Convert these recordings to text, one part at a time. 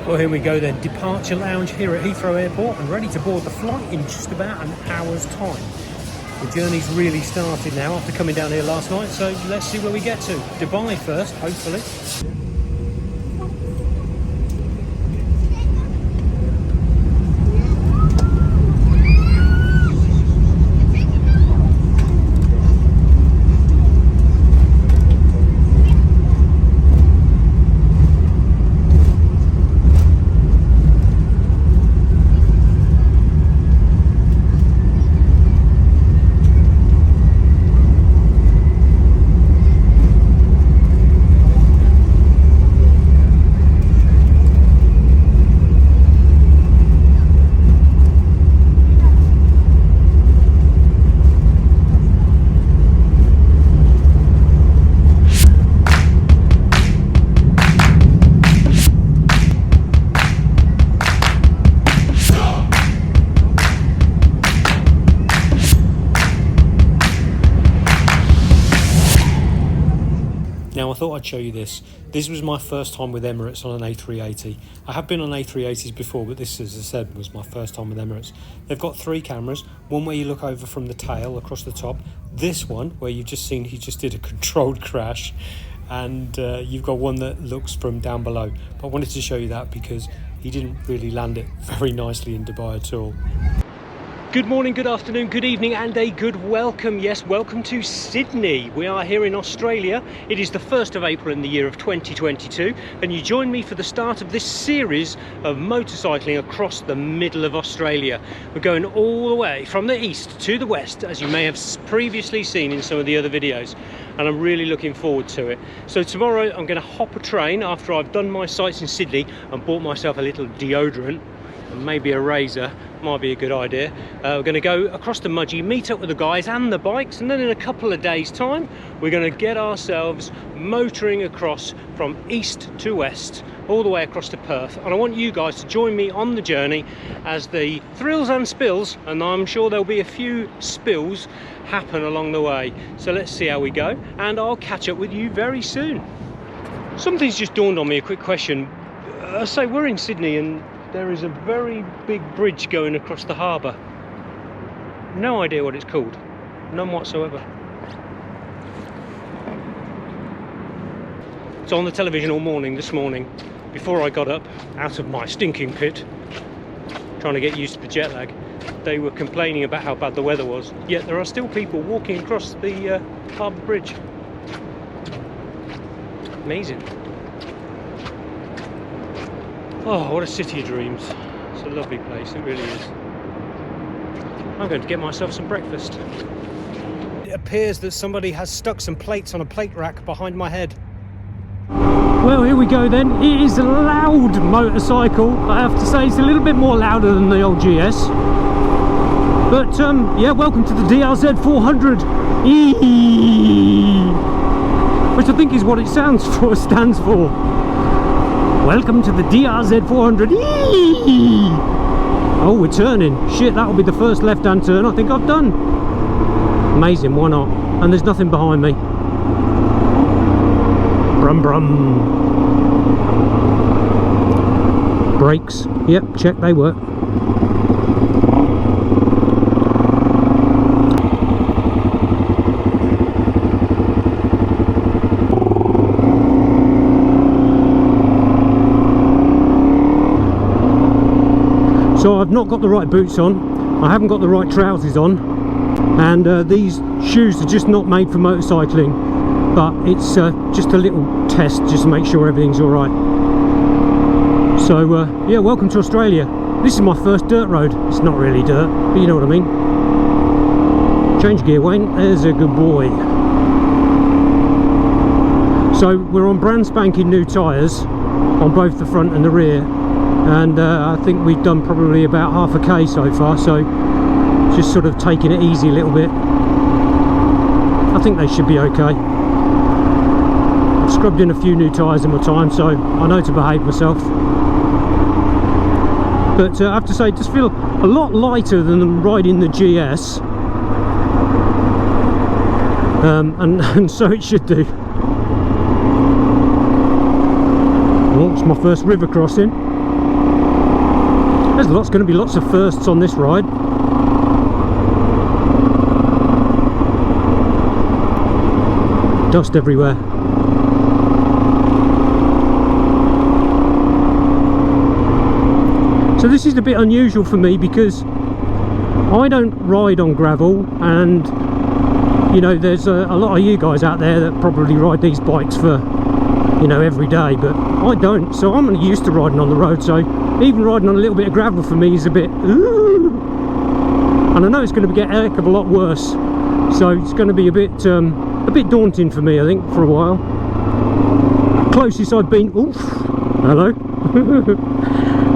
Well, here we go then, departure lounge here at Heathrow Airport and ready to board the flight in just about an hour's time. The journey's really started now after coming down here last night, so let's see where we get to. Dubai first, hopefully. Now I thought I'd show you this. This was my first time with Emirates on an A380. I have been on A380s before, but this, as I said, was my first time with Emirates. They've got three cameras, one where you look over from the tail across the top, this one where you've just seen he just did a controlled crash, and you've got one that looks from down below. But I wanted to show you that because he didn't really land it very nicely in Dubai at all. Good morning, good afternoon, good evening and a good welcome. Yes, welcome to Sydney. We are here in Australia. It is the 1st of April in the year of 2022 and you join me for the start of this series of motorcycling across the middle of Australia. We're going all the way from the east to the west, as you may have previously seen in some of the other videos, and I'm really looking forward to it. So tomorrow I'm going to hop a train after I've done my sights in Sydney and bought myself a little deodorant and maybe a razor. Might be a good idea. We're going to go across to Mudgee, meet up with the guys and the bikes, and then in a couple of days time we're going to get ourselves motoring across from east to west all the way across to Perth, and I want you guys to join me on the journey as the thrills and spills, and I'm sure there'll be a few spills, happen along the way. So let's see how we go, and I'll catch up with you very soon. Something's just dawned on me, a quick question. I say we're in Sydney and there is a very big bridge going across the harbour. No idea what it's called. None whatsoever. It's on the television all morning this morning. Before I got up out of my stinking pit, trying to get used to the jet lag, they were complaining about how bad the weather was. Yet there are still people walking across the harbour bridge. Amazing. Oh, what a city of dreams. It's a lovely place, it really is. I'm going to get myself some breakfast. It appears that somebody has stuck some plates on a plate rack behind my head. Well, here we go then. It is a loud motorcycle. I have to say it's a little bit more louder than the old GS. But yeah, welcome to the DRZ 400 E, which I think is what it stands for. Welcome to the DRZ 400 Eee! Oh, we're turning. Shit, that'll be the first left-hand turn I think I've done. Amazing, why not? And there's nothing behind me. Brum brum. Brakes. Yep, check, they work. So I've not got the right boots on, I haven't got the right trousers on, and these shoes are just not made for motorcycling, but it's just a little test just to make sure everything's alright. So yeah, welcome to Australia. This is my first dirt road. It's not really dirt, but you know what I mean. Change gear, Wayne, there's a good boy. So we're on brand spanking new tyres on both the front and the rear. And I think we've done probably about half a K so far, so just sort of taking it easy a little bit. I think they should be okay. I've scrubbed in a few new tyres in my time, so I know to behave myself. But I have to say, it does feel a lot lighter than riding the GS. And so it should do. Oh, it's my first river crossing. There's going to be lots of firsts on this ride. Dust everywhere. So this is a bit unusual for me because I don't ride on gravel, and you know, there's a lot of you guys out there that probably ride these bikes for, you know, every day, but I don't. So I'm used to riding on the road, so even riding on a little bit of gravel for me is a bit ooh. And I know it's going to get a heck of a lot worse, so it's going to be a bit daunting for me, I think, for a while. Closest I've been, oof, hello.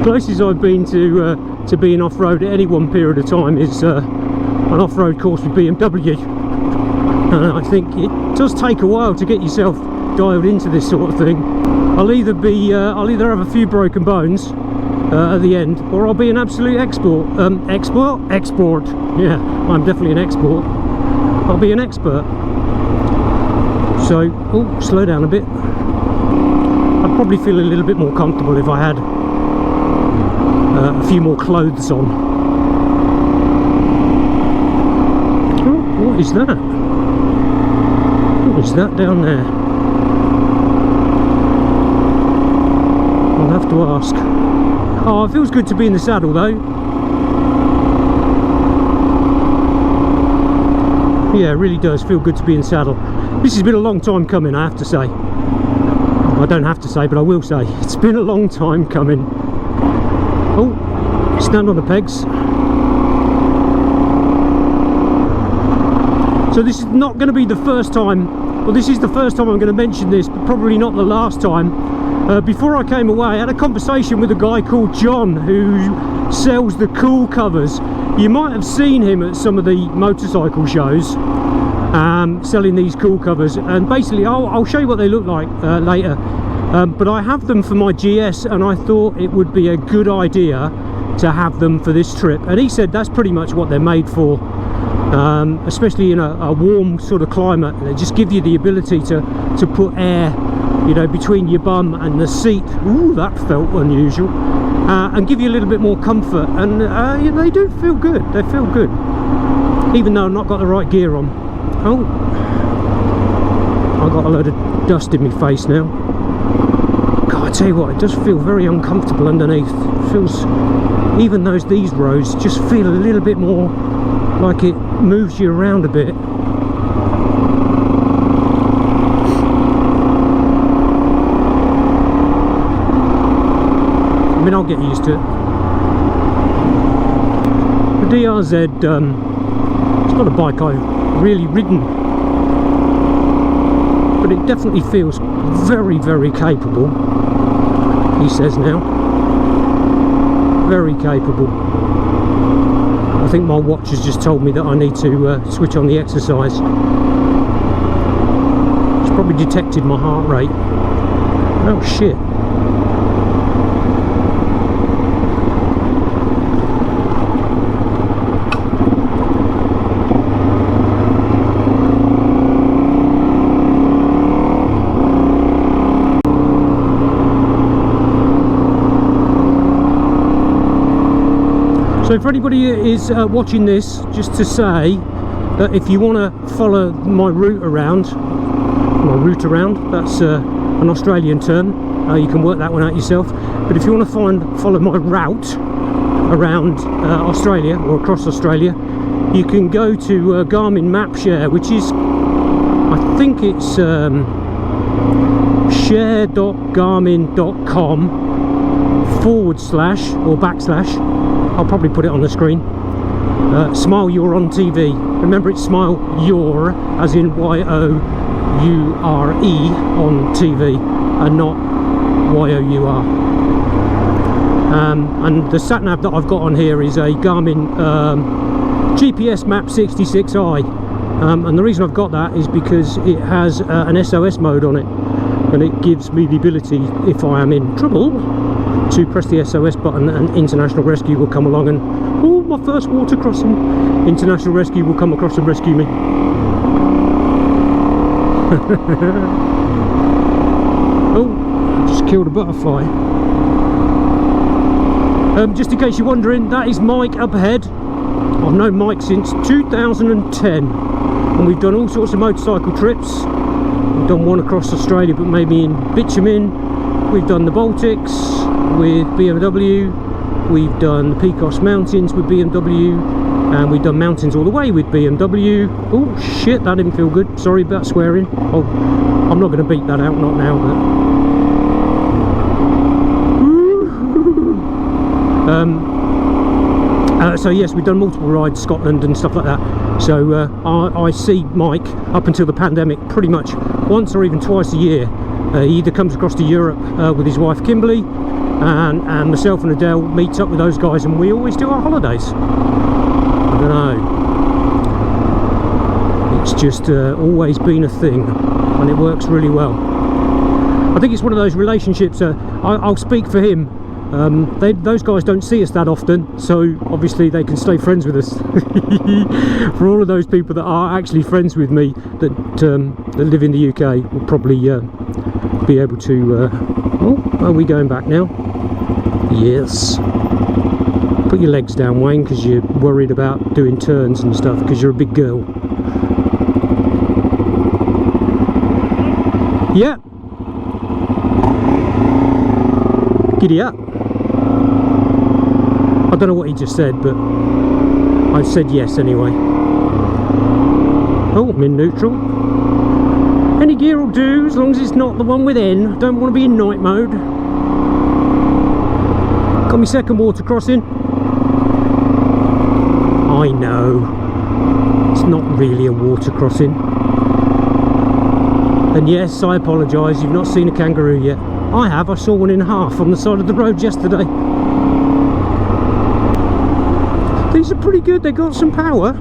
Closest I've been to being off-road at any one period of time is an off-road course with BMW. I think it does take a while to get yourself dialed into this sort of thing. I'll either have a few broken bones at the end, or I'll be an absolute export. Yeah, I'm definitely an export. I'll be an expert. So, oh, slow down a bit. I'd probably feel a little bit more comfortable if I had a few more clothes on. Oh, what is that? What is that down there? I'll have to ask. Oh, it feels good to be in the saddle though. Yeah, it really does feel good to be in the saddle. This has been a long time coming, I have to say. I don't have to say, but I will say. It's been a long time coming. Oh, stand on the pegs. So this is not going to be the first time, well, this is the first time I'm going to mention this, but probably not the last time. Before I came away, I had a conversation with a guy called John who sells the cool covers. You might have seen him at some of the motorcycle shows selling these cool covers, and basically I'll show you what they look like later, but I have them for my GS, and I thought it would be a good idea to have them for this trip, and he said that's pretty much what they're made for, especially in a warm sort of climate. They just give you the ability to put air, you know, between your bum and the seat. Ooh, that felt unusual. And give you a little bit more comfort, and yeah, they do feel good. They feel good, even though I've not got the right gear on. Oh, I've got a load of dust in my face now. God, I tell you what, it does feel very uncomfortable underneath. It feels, even these roads just feel a little bit more like it moves you around a bit. I mean, I'll get used to it. The DRZ, it's not a bike I've really ridden, but it definitely feels very, very capable, he says now. Very capable. I think my watch has just told me that I need to switch on the exercise. It's probably detected my heart rate. Oh shit. So for anybody who is watching this, just to say that if you want to follow my route around, that's an Australian term, you can work that one out yourself, but if you want to follow my route around Australia or across Australia, you can go to Garmin Map Share, which is, I think it's share.garmin.com// I'll probably put it on the screen. Smile You're on TV. Remember, it's Smile You're, as in YOURE, on TV, and not YOUR. And the sat nav that I've got on here is a Garmin GPS Map 66i, and the reason I've got that is because it has an SOS mode on it, and it gives me the ability, if I am in trouble, to press the SOS button, and International Rescue will come along, and oh, my first water crossing, International Rescue will come across and rescue me. Oh, I just killed a butterfly. Just in case you're wondering, that is Mike up ahead. I've known Mike since 2010, and we've done all sorts of motorcycle trips. We've done one across Australia, but maybe in bitumen. We've done the Baltics with BMW. We've done the Picos Mountains with BMW, and we've done mountains all the way with BMW. Oh shit, that didn't feel good. Sorry about swearing. Oh, I'm not going to beat that out, not now, but... so yes, we've done multiple rides, Scotland and stuff like that. So I see Mike, up until the pandemic, pretty much once or even twice a year. He either comes across to Europe with his wife Kimberly, and myself and Adele meets up with those guys, and we always do our holidays. I don't know. It's just always been a thing, and it works really well. I think it's one of those relationships. I'll speak for him. Those guys don't see us that often, so obviously they can stay friends with us. For all of those people that are actually friends with me that live in the UK, will probably be able to... oh, are we going back now? Yes. Put your legs down, Wayne, because you're worried about doing turns and stuff, because you're a big girl. Yeah. Giddy up. I don't know what he just said, but I said yes anyway. Oh, I'm in neutral. Any gear will do, as long as it's not the one with N. Don't want to be in night mode. Got my second water crossing. I know. It's not really a water crossing. And yes, I apologise, you've not seen a kangaroo yet. I have, I saw one in half on the side of the road yesterday. These are pretty good, they got some power.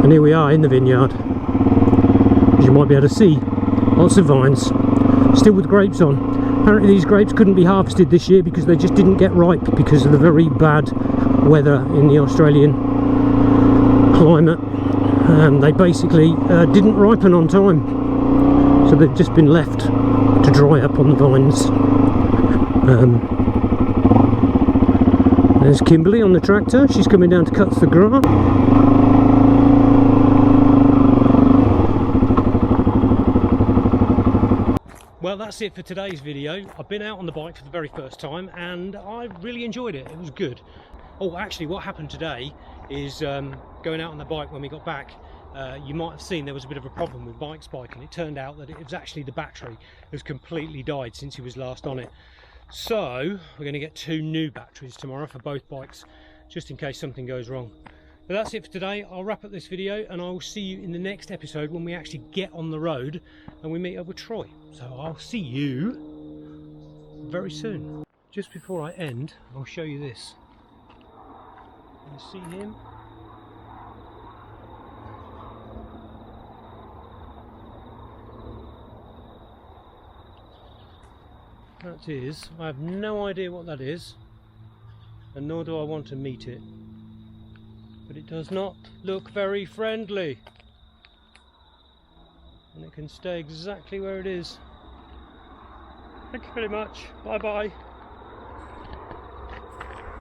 And here we are in the vineyard. As you might be able to see, lots of vines, still with grapes on. Apparently these grapes couldn't be harvested this year because they just didn't get ripe because of the very bad weather in the Australian climate. They basically didn't ripen on time, so they've just been left to dry up on the vines. There's Kimberly on the tractor. She's coming down to cut the grass. Well, that's it for today's video. I've been out on the bike for the very first time and I really enjoyed it. It was good. Oh, actually what happened today is going out on the bike when we got back, you might have seen there was a bit of a problem with Mike's bike, and it turned out that it was actually the battery has completely died since he was last on it. So we're going to get 2 new batteries tomorrow for both bikes, just in case something goes wrong. But that's it for today. I'll wrap up this video and I will see you in the next episode when we actually get on the road and we meet up with Troy. So I'll see you very soon. Just before I end, I'll show you this. You see him? That is, I have no idea what that is, and nor do I want to meet it. But it does not look very friendly. And it can stay exactly where it is. Thank you very much. Bye bye.